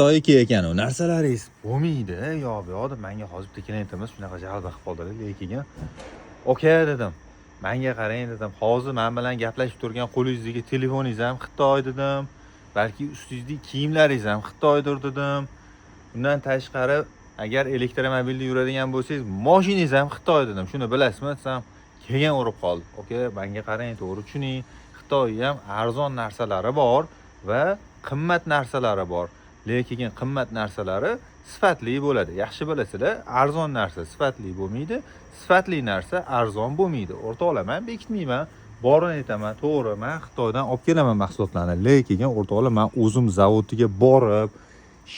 Xitoyga ekan u narsalaringiz bo'lmaydi. Yo bu yoqda menga hozir klientimiz shunaqa jalba qilib qoldilar, lekin "Okey" dedim. Menga qarang dedim. Hozir men bilan gaplashib turgan qo'lingizdagi telefoningiz ham Xitoy dedim. Balki ustingizdagi kiyimlaringiz ham Xitoydir dedim. Bundan tashqari, agar elektromobilda yuradigan bo'lsangiz, mashinangiz ham Xitoy dedim. Shuni bilasizmi desam, keyin urib qoldi. "Okey, menga qarang, to'g'ri tushuning. Xitoyda ham arzon narsalari bor va qimmat narsalari bor. Lekin qimmat narsalari sifatli bo'ladi. Yaxshi bilasizlar, arzon narsa sifatli bo'lmaydi, sifatli narsa arzon bo'lmaydi. O'rtoqlar, men bekitmayman. Borini aytaman, to'g'ri, men Xitoydan olib kelaman mahsulotlarni. Lekin o'rtoqlar, men o'zim zavodiga borib,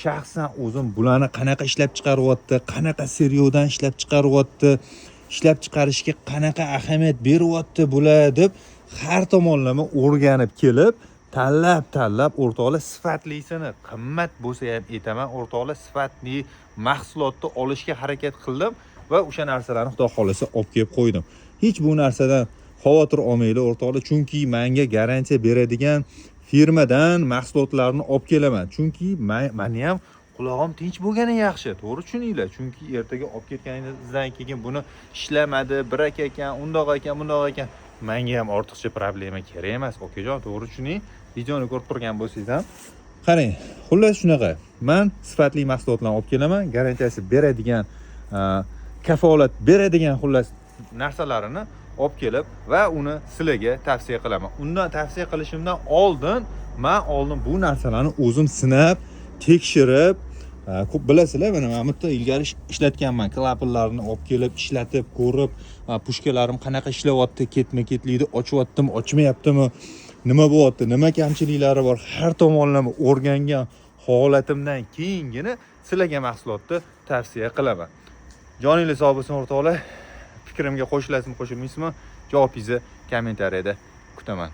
shaxsan o'zim bularni qanaqa ishlab chiqaryapti, qanaqa seryodan ishlab chiqaryapti, ishlab chiqarishga qanaqa ahamiyat beryapti bular deb har tomonlama o'rganib kelib, tanlab o'rtoqlar sifatlisini, qimmat bo'lsa ham aytaman, o'rtoqlar sifatli mahsulotni olishga harakat qildim va o'sha narsalarni xudo xolasa olib kelib qo'ydim. Hech bu narsadan xavotir olmanglar o'rtoqlar, chunki menga garantiya beradigan firmadan mahsulotlarni olib kelaman. Chunki meni ham qulog'im tinch bo'lgani yaxshi, to'g'ri tushuninglar. Chunki ertaga olib ketganingizdan keyin buni ishlamadi, birak ekan, undoq ekan, bundoq ekan, menga ham ortiqcha problema kerak emas. Okajon, to'g'ri tushuning. Videoni ko'rib turgan bo'lsangiz ham qarang. Xullas shunaqa. Men sifatli mahsulotlarni olib kelaman, garantiyasi beradigan, kafolat beradigan xullas narsalarini olib kelib va uni sizlarga tavsiya qilaman. Undan tavsiya qilishimdan oldin men bu narsalarni o'zim sinab, tekshirib, ko'p bilasizlar, mana men bitta ilgari ishlatganman. Klapanlarni olib kelib, ishlatib, ko'rib, pushkalarim qanaqa ishlayapti, ketma-ketlikda ochyaptimi, ochmayaptimi, nima bo'lyapti, nima kamchiliklari bor, har tomonlama o'rgangan holatimdan keyingina sizlarga mahsulotni tavsiya qilaman. Joningiz sog' bo'lsin o'rtoqlar. Fikrimga qo'shilasizmi, qo'shilmaysizmi? Javobingizni kommentariyada kutaman.